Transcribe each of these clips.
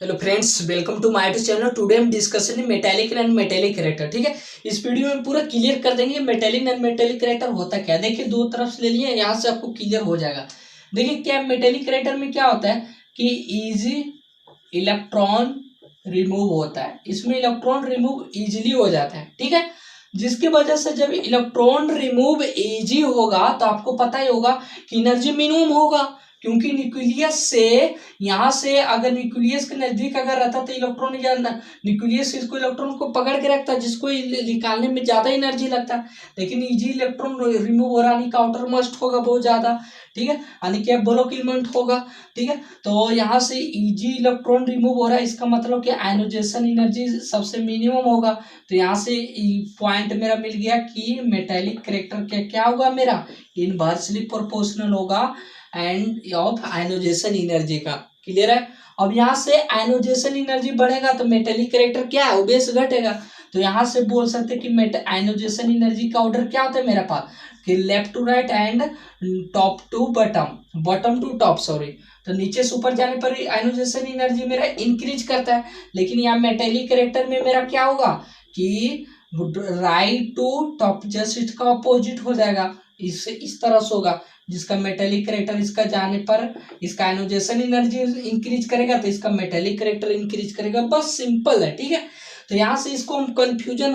Hello friends, welcome to my channel. Today हम discussion metallic and metallic character. ठीक है, इस वीडियो में पूरा क्लियर कर देंगे मेटालिक एंड मेटालिक कैरेक्टर होता क्या। देखिए, दो तरफ से ले लिए, यहाँ से आपको क्लियर हो जाएगा। देखिए, क्या मेटालिक कैरेक्टर में क्या होता है कि इजी इलेक्ट्रॉन रिमूव होता है। इसमें इलेक्ट्रॉन रिमूव इजीली हो जाता है। ठीक है, जिसकी वजह से जब इलेक्ट्रॉन रिमूव इजी होगा तो आपको पता ही होगा कि एनर्जी मिनिमम होगा, क्योंकि न्यूक्लियस से यहाँ से अगर न्यूक्लियस के नजदीक अगर रहता तो इलेक्ट्रॉन या न्यूक्लियस इसको इलेक्ट्रॉन को पकड़ के रखता, जिसको निकालने में ज्यादा एनर्जी लगता। लेकिन इजी इलेक्ट्रॉन रिमूव हो रहा, यानी कि आउटर मोस्ट होगा बहुत ज्यादा। ठीक है, यानी कि ब्लॉक एलिमेंट होगा। ठीक है, तो यहाँ से इजी इलेक्ट्रॉन रिमूव हो रहा है, इसका मतलब कि आयोनाइजेशन एनर्जी सबसे मिनिमम होगा। तो यहाँ से पॉइंट मेरा मिल गया कि मेटालिक कैरेक्टर क्या होगा, मेरा इनवर्सली प्रोपोर्शनल होगा एंड ऑफ आयोनाइजेशन एनर्जी का। क्लियर है। अब यहाँ से आयोनाइजेशन एनर्जी बढ़ेगा तो मेटालिक कैरेक्टर क्या है, ओबेस घटेगा। तो यहाँ से बोल सकते हैं कि आयोनाइजेशन एनर्जी का ऑर्डर क्या होता है मेरे पास, कि left to right and top to bottom, bottom to top sorry. तो नीचे से ऊपर जाने पर आयोनाइजेशन एनर्जी मेरा इंक्रीज करता है। लेकिन यहाँ मेटालिक कैरेक्टर में मेरा क्या होगा कि राइट टू टॉप, जस्ट इसका अपोजिट हो जाएगा, इस तरह से होगा। जिसका मेटालिक कैरेक्टर इसका जाने पर इसका आयोनाइजेशन एनर्जी इंक्रीज करेगा तो इसका मेटालिक कैरेक्टर इंक्रीज करेगा। बस सिंपल है। ठीक है, तो यहाँ से इसको हम कंफ्यूजन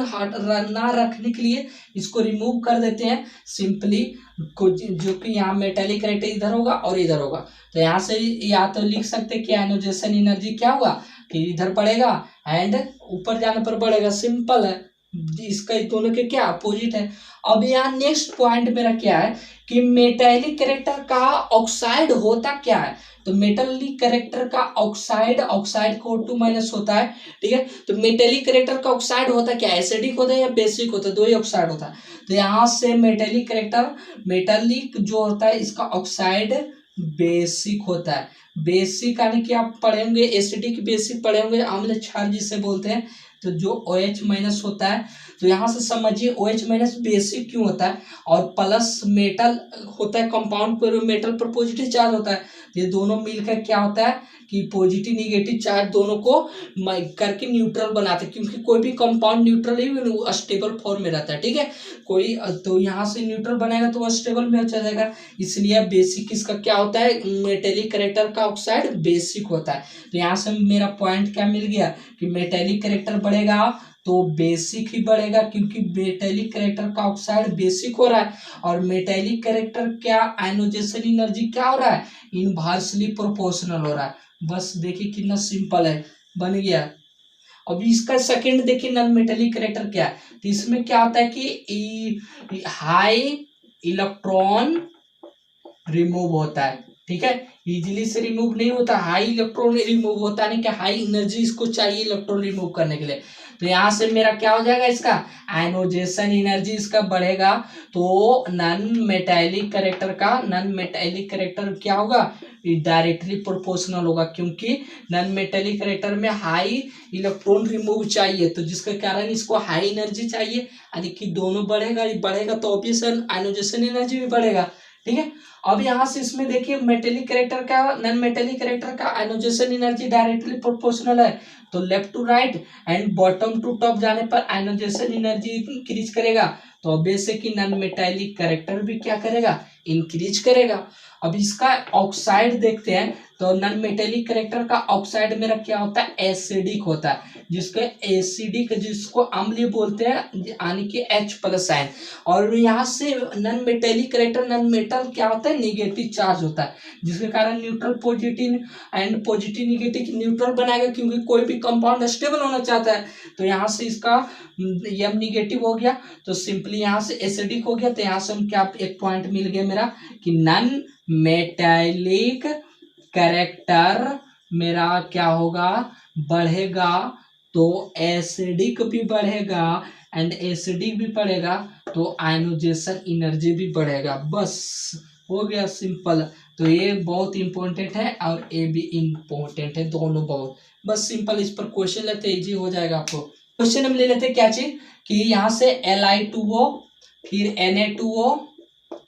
ना रखने के लिए इसको रिमूव कर देते हैं सिंपली, जो कि यहाँ मेटालिक कैरेक्टर इधर होगा और इधर होगा। तो यहाँ से या तो लिख सकते हैं कि आयोनाइजेशन एनर्जी क्या होगा कि इधर पड़ेगा एंड ऊपर जाने पर बढ़ेगा। सिंपल है, इसका दोनों के क्या अपोजिट है। अब यहाँ नेक्स्ट पॉइंट मेरा क्या है कि मेटालिक कैरेक्टर का ऑक्साइड होता क्या है। तो मेटालिक कैरेक्टर का ऑक्साइड को O2- होता है। ठीक है, तो मेटालिक कैरेक्टर का ऑक्साइड होता क्या, एसिडिक होता है या बेसिक होता है, दो ही ऑक्साइड होता है। तो यहाँ से मेटालिक कैरेक्टर, मेटालिक जो होता है इसका ऑक्साइड बेसिक होता है। बेसिक यानी कि आप पढ़े होंगे एसिडिक, बेसिक पढ़े होंगे, अम्ल क्षार जिसे बोलते हैं। तो जो OH- होता है, तो यहाँ से समझिए OH- बेसिक क्यों होता है, और प्लस मेटल होता है, कंपाउंड पर मेटल पर पॉजिटिव चार्ज होता है। ये दोनों मिलकर क्या होता है कि पॉजिटिव निगेटिव चार्ज दोनों को करके न्यूट्रल बनाते हैं, क्योंकि कोई भी कंपाउंड न्यूट्रल ही स्टेबल फॉर्म में रहता है। ठीक है, कोई तो यहाँ से न्यूट्रल बनाएगा तो वो स्टेबल में चला जाएगा। इसलिए बेसिक इसका क्या होता है, मेटेलिक कैरेक्टर का ऑक्साइड बेसिक होता है। तो यहाँ से मेरा पॉइंट क्या मिल गया कि मेटेलिक कैरेक्टर बढ़ेगा तो बेसिक ही बढ़ेगा, क्योंकि मेटेलिक कैरेक्टर का ऑक्साइड बेसिक हो रहा है। और मेटेलिक कैरेक्टर क्या आयोनाइजेशन एनर्जी क्या हो रहा है, इनवर्सली प्रोपोर्शनल हो रहा है। बस देखिए कितना सिंपल है, बन गया। अब इसका सेकंड देखिए नॉन मेटेलिक कैरेक्टर क्या है। तो इसमें क्या होता है कि हाई इलेक्ट्रॉन रिमूव होता है। ठीक है, इजीली से रिमूव नहीं होता, हाई इलेक्ट्रॉन रिमूव होता है, नहीं कि हाई एनर्जी इसको चाहिए इलेक्ट्रॉन रिमूव करने के लिए। तो यहाँ से मेरा क्या हो जाएगा, इसका आयोनाइजेशन एनर्जी इसका बढ़ेगा। तो नॉन मेटालिक कैरेक्टर क्या होगा, डायरेक्टली प्रोपोर्शनल होगा, क्योंकि नॉन मेटालिक कैरेक्टर में हाई इलेक्ट्रॉन रिमूव चाहिए, तो जिसके कारण इसको हाई एनर्जी चाहिए, यानी कि दोनों बढ़ेगा तो ऑब्वियस आयोनाइजेशन एनर्जी भी बढ़ेगा। ठीक है, अब यहाँ से इसमें देखिए मेटेलिक कैरेक्टर का, नॉन मेटेलिक कैरेक्टर का आयोनाइजेशन एनर्जी डायरेक्टली प्रोपोर्शनल है। तो left to right and bottom to top जाने पर आयोनाइजेशन एनर्जी इंक्रीज करेगा। तो बेसिक ही नॉन मेटेलिक कैरेक्टर भी क्या करेगा, इंक्रीज करेगा। अब इसका ऑक्साइड देखते हैं। तो नॉन मेटेलिक कैरेक्टर का ऑक्साइड मेरा क्या होता है, एसिडिक होता है, जिसको अम्लीय बोलते हैं, यानी कि H+ आयन। और यहाँ से non metallic character, non metal क्या होता है, निगेटिव चार्ज होता है, जिसके कारण neutral positive and positive negative neutral बनाएगा, क्योंकि कोई भी कंपाउंड स्टेबल होना चाहता है। तो यहाँ से इसका M निगेटिव हो गया, तो सिंपली यहाँ से एसिडिक हो गया। तो यहाँ से हम क्या, एक पॉइंट मिल गया मेरा कि नॉन मेटेलिक कैरेक्टर मेरा क्या होगा, बढ़ेगा। तो एसिडिक भी बढ़ेगा एंड एसिडिक भी बढ़ेगा तो आयोनाइजेशन एनर्जी भी बढ़ेगा। बस हो गया, सिंपल। तो ये बहुत इंपॉर्टेंट है और ये भी इंपॉर्टेंट है, दोनों बहुत। बस सिंपल इस पर क्वेश्चन लेते इजी हो जाएगा आपको। क्वेश्चन हम ले लेते क्या चीज कि यहाँ से Li2O, फिर Na2O,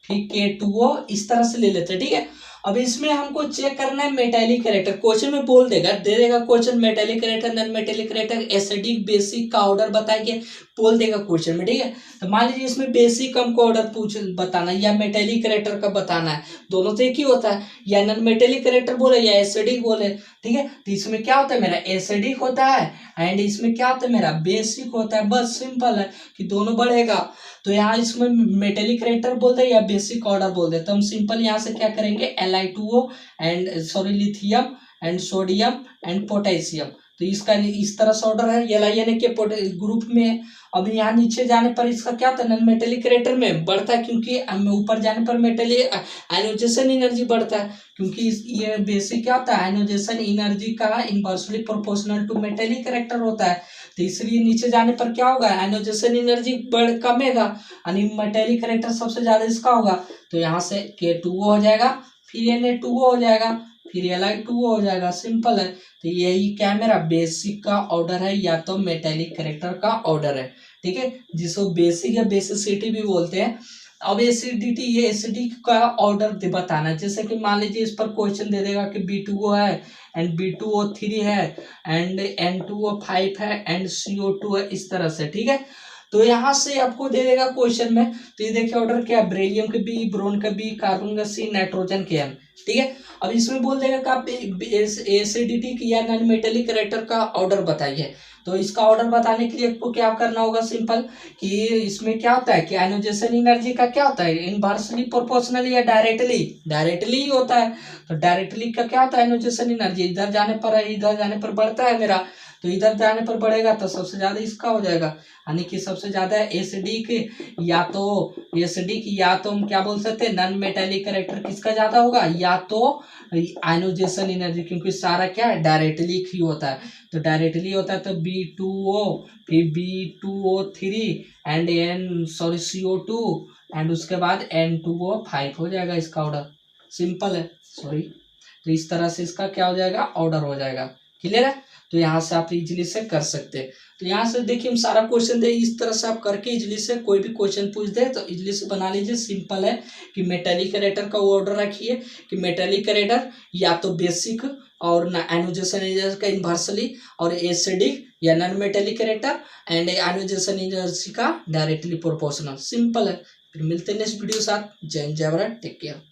फिर K2O, इस तरह से ले लेते हैं। ठीक है, अब इसमें हमको चेक करना है मेटेलिक कैरेक्टर। क्वेश्चन में बोल देगा, दे देगा question metallic character, non metallic character, acidic basic का ऑर्डर बताइए, बोल देगा क्वेश्चन में, ठीक है। तो मान लीजिए इसमें बेसिक हमको ऑर्डर पूछ बताना है या मेटेलिक कैरेक्टर का बताना है, दोनों तो एक ही होता है, या नॉन मेटेलिक कैरेक्टर बोले या एसिडिक बोले, ठीक है। तो इसमें क्या होता है मेरा एसिडिक होता है एंड इसमें क्या होता है मेरा बेसिक होता है, बस सिंपल है कि दोनों बढ़ेगा। तो यहाँ इसमें मेटेलिक कैरेक्टर बोलते हैं या बेसिक ऑर्डर बोलते हैं, तो हम सिंपल यहाँ से क्या करेंगे Li2O and sorry lithium and sodium and potassium. तो इसका इस तरह से ऑर्डर है, Li के ग्रुप में। अब यहाँ नीचे जाने पर इसका क्या होता है नॉन मेटेलिक कैरेक्टर में बढ़ता है, क्योंकि ऊपर जाने पर मेटेलिक आयनोजेशन एनर्जी बढ़ता है, क्योंकि ये बेसिक क्या होता है आयनोजेशन एनर्जी का inversely proportional to metallic character होता है। तो इसलिए नीचे जाने पर क्या होगा आयनोजेशन एनर्जी बढ़ कमेगा यानी मेटेलिक कैरेक्टर सबसे ज्यादा इसका होगा। तो यहाँ से K2O हो जाएगा, फिर Na2O हो जाएगा, फिर Li2O हो जाएगा, सिंपल है। तो यही क्या है मेरा बेसिक का ऑर्डर है या तो मेटेलिक कैरेक्टर का ऑर्डर है, ठीक है, जिसको बेसिक या बेसिसिटी भी बोलते हैं। अब एसिडिटी, ये एसिडिक का ऑर्डर बताना है। जैसे कि मान लीजिए इस पर क्वेश्चन दे देगा कि B2O है एंड B2O3 है एंड N2O5 है एंड CO2 है, इस तरह से, ठीक है। तो यहाँ से आपको दे देगा क्वेश्चन में, तो ये देखिए ऑर्डर क्या, बेरिलियम के बी, ब्रोन का बी, कार्बन का सी, नाइट्रोजन के एन, ठीक है। अब इसमें बोल देगा कि आप एसिडिटी या नॉन मेटेलिक कैरेक्टर का ऑर्डर बताइए। तो इसका ऑर्डर बताने के लिए आपको क्या करना होगा, सिंपल कि इसमें क्या होता है कि आयनोजेशन एनर्जी का क्या होता है इनवर्सली प्रोपोर्शनल या डायरेक्टली ही होता है। तो डायरेक्टली का क्या होता है आयनोजेशन एनर्जी, इधर जाने पर है, इधर जाने पर बढ़ता है मेरा, तो इधर जाने पर बढ़ेगा तो सबसे ज्यादा इसका हो जाएगा, यानी कि सबसे ज्यादा एसिडिक या तो हम क्या बोल सकते हैं नॉन मेटेलिक कैरेक्टर किसका ज्यादा होगा, या तो आयनोजेशन एनर्जी, क्योंकि सारा क्या है डायरेक्टली ही होता है। तो डायरेक्टली होता है तो B2O फिर B2O3 एंड CO2 एंड उसके बाद N2O5 हो जाएगा इसका ऑर्डर, सिंपल है, सॉरी। तो इस तरह से इसका क्या हो जाएगा ऑर्डर हो जाएगा, क्लियर है। तो यहाँ से आप इजीली से कर सकते हैं। तो यहाँ से देखिए हम सारा क्वेश्चन दे, इस तरह से आप करके इजीली से कोई भी क्वेश्चन पूछ दे तो इजीली से बना लीजिए, सिंपल है कि मेटेलिक कैरेक्टर का ऑर्डर रखिए कि मेटेलिक कैरेक्टर या तो बेसिक और आयनोजेशन एनर्जी का इनवर्सली और एसिडिक या non metallic character and ionisation energy का डायरेक्टली प्रोपोर्शनल, सिंपल है। फिर मिलते हैं नेक्स्ट वीडियो साथ। जय हिंद, जय भारत, टेक केयर।